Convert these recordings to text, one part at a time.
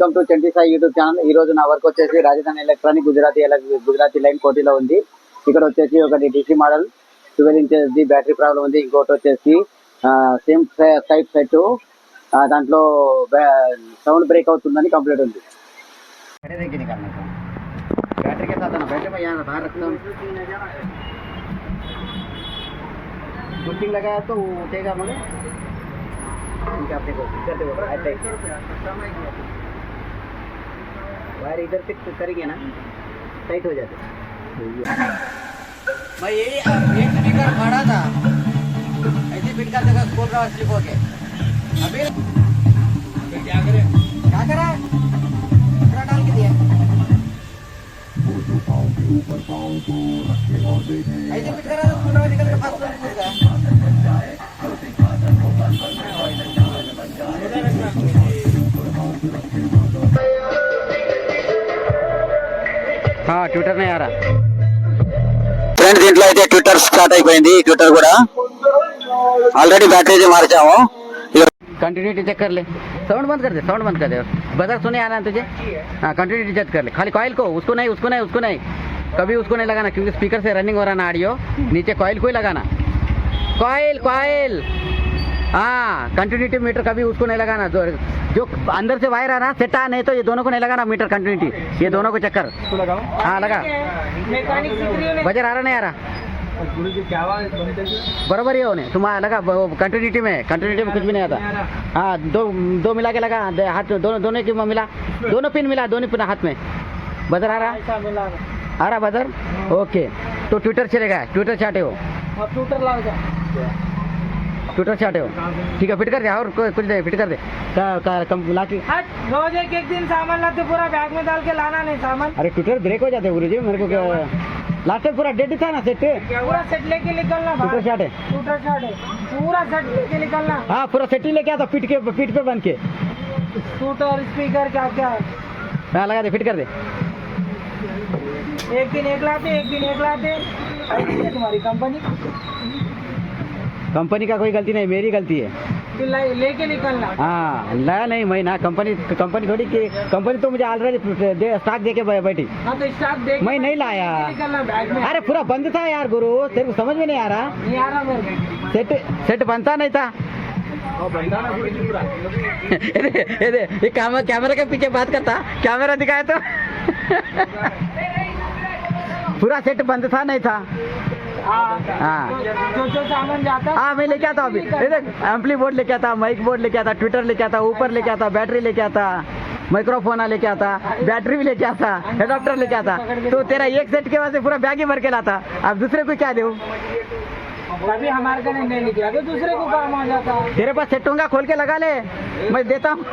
Welcome to Chanti Sai YouTube channel. ఈ రోజు నా వర్క్ వచ్చేసి రాజధాని ఎలక్ట్రానిక్ గుజరాతీ లైన్ కోటిలో ఉంది. ఇక్కడ వచ్చేసి ఒకటి DC model 12 inches the battery problem ఉంది. ఇంకోటి వచ్చేసి సేమ్ టైప్ సెట్, దాంట్లో సౌండ్ బ్రేక్ అవుతుందని కంప్లీట్ ఉంది. बैटरी के साथ है ना, बैटरी में यहाँ बाहर रखता हूँ. कुकिंग लगाया तो उठेगा मगर वायर इधर से करेंगे ना, टाइट हो जाते. मैं यही एक स्पीकर खड़ा था, ऐसे फिट कर देगा, स्कोप रहा स्लिप हो गया. अभी क्या करें, क्या करा डाल के दिया ऐसे फिट करा तो पूरा निकल के पास कूदेगा. हाँ ट्विटर नहीं आ रहा ఫ్రెండ్స్. దీంట్లో అయితే ట్విట్టర్ స్టార్ట్ అయిపోయింది. ట్విట్టర్ కూడా ఆల్రెడీ బ్యాటరీ అయితే మార్చాము. कंटिन्यूटी चेक कर ले. साउंड बंद कर दे, साउंड बंद कर दे. बजर सुने आना है तुझे. हाँ कंटिन्यूटी चेक कर ले. खाली कॉइल को, उसको नहीं उसको नहीं उसको नहीं, कभी उसको नहीं लगाना क्योंकि स्पीकर से रनिंग हो रहा ना ऑडियो. नीचे कॉइल को ही लगाना. कॉइल कॉइल हाँ, कंटिन्यूटी मीटर कभी उसको नहीं लगाना. जो अंदर से वायर आ रहा सेट आ, नहीं तो ये दोनों को नहीं लगाना मीटर कंटिन्यूटी. ये दोनों को चक्कर. हाँ लगा. बजर आ रहा नहीं आ रहा बराबर ये होने तुम लगा. कंटिन्यूटी में कुछ भी नहीं आता. हाँ दो मिला के लगा हाथ में, दोनों की मिला, दोनों पिन मिला, दोनों पिन हाथ में. बजर आ रहा बजर. ओके तो ट्विटर चलेगा, ट्विटर चाटे हो, ट्विटर चाटे हो. ठीक है फिट कर दे और कुछ नहीं फिट कर दे. लाठी रोज एक दिन सामान लाते, पूरा बैग में डाल के लाना नहीं सामान. अरे ट्विटर ब्रेक हो जाते गुरु जी. मेरे को क्या लास्ट टाइम पूरा डेड था ना सेट. पूरा सेट लेके निकलना. ट्विटर चाट है, पूरा सेट लेके निकलना. हाँ पूरा सेट ही लेके आता पीठ पे बन के. स्कूटर स्पीकर क्या क्या हाँ लगा दे, फिट कर दे. एक दिन एक लाते तुम्हारी कंपनी का कोई गलती नहीं, मेरी गलती है. लेके निकलना. हाँ लाया नहीं मैं ना, कंपनी थोड़ी की कंपनी तो मुझे ऑलरेडी स्टॉक दे के बैठी. हाँ तो स्टॉक दे मैं नहीं लाया. निकलना बैग में. अरे पूरा बंद था यार गुरु, तेरे को समझ में नहीं आ रहा. मेरे सेट बनता नहीं था. ये कैमरा के पीछे बात करता, कैमरा दिखाया तो पूरा सेट बंद था नहीं था. हाँ जो सामान जाता. हाँ मैं लेके आता अभी. एम्पली बोर्ड लेके आता, माइक बोर्ड लेके आता, ट्विटर लेके आता, ऊपर लेके आता, बैटरी लेके आता, माइक्रोफोन लेके आता, बैटरी भी लेके आता, एडाप्टर लेके आता. तो तेरा एक सेट के वास्ते पूरा बैग ही भर के लाता. अब दूसरे को क्या दे. कभी हमारे का नहीं निकला तो दूसरे को काम आ जाता. तेरे पास सेट होगा, खोल के लगा ले, मैं देता हूँ.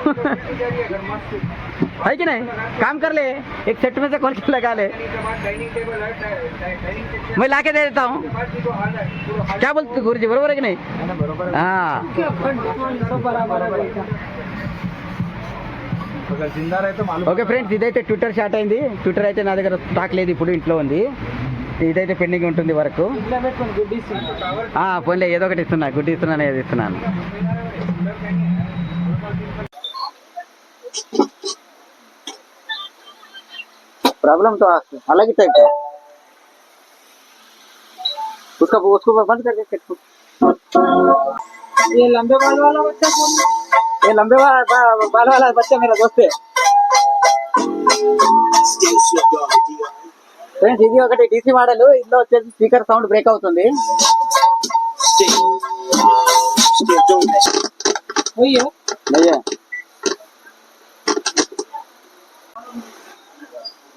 है कि नहीं, काम कर ले. एक सेट में से खोल के लगा ले, मैं ला के दे देता हूँ. क्या बोलते गुरु जी, बरोबर है कि नहीं. हाँ ఓకే ఫ్రెండ్స్, ఇదైతే ట్విట్టర్ షాట్ అయింది. ట్విట్టర్ అయితే నా దగ్గర స్టాక్ లేదు, ఇప్పుడు ఇంట్లో ఉంది. ఇదైతే పెండింగ్ ఉంటుంది వరకు. పోన్లే ఏదో ఒకటి ఇస్తున్నా, గుడ్డి ఇస్తున్నాను, ఏది ఇస్తున్నాను. प्रॉब्लम तो अलग ही टाइप का. उसको बंद करके सेट. ये लंबे बाल वाला बच्चा कौन है? ये लंबे बाल वाला बच्चा मेरा दोस्त है. ఫ్రెండ్స్ ఇది ఒకటి డీసీ మోడల్. ఇందులో వచ్చేసి స్పీకర్ సౌండ్ బ్రేక్ అవుతుంది.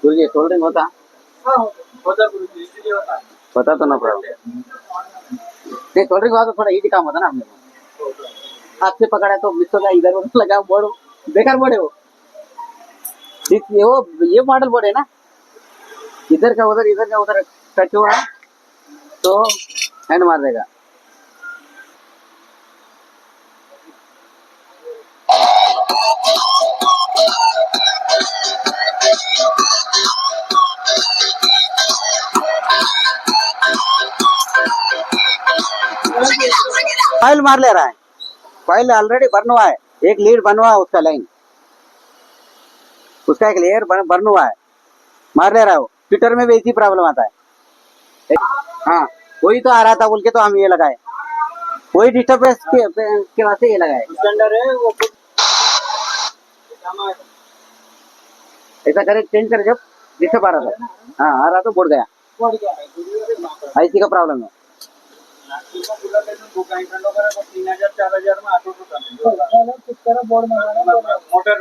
गुरुजी सोल्डरिंग होता तो ना प्रॉब्लम. नहीं सोल्डरिंग हुआ तो थोड़ा इजी काम होता ना. हमने हाथ से पकड़ा तो मिस हो गया, इधर उधर लगा, बोर्ड बेकार बोर्ड है वो. ये मॉडल बोर्ड है ना, इधर का उधर टच हुआ तो हैंड मार देगा. कॉइल मार ले रहा है, कॉइल ऑलरेडी बर्न हुआ है, एक लीड बना हुआ उसका लाइन. उसका एक लेयर बर्न हुआ है, मार ले रहा है वो। ट्विटर में भी इसी प्रॉब्लम आता है। हाँ वही तो आ रहा था बोल के तो हम ये लगाए, वही डिस्टर्बेंस के वास्ते ये लगाए। उसके अंदर है वो ऐसा करे चेंज करे, जब डिस्टर्ब आ रहा था, हाँ आ रहा तो बोर्ड गया, बोर्ड क्या है ऐसी का प्रॉब्लम है। 3000-4000 में ऑटो बोर्ड मंगाना,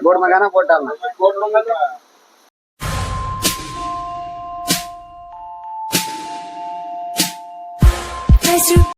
बोर्ड मंगाना, बोर्ड डालना। बोर्ड मंगाना। Facebook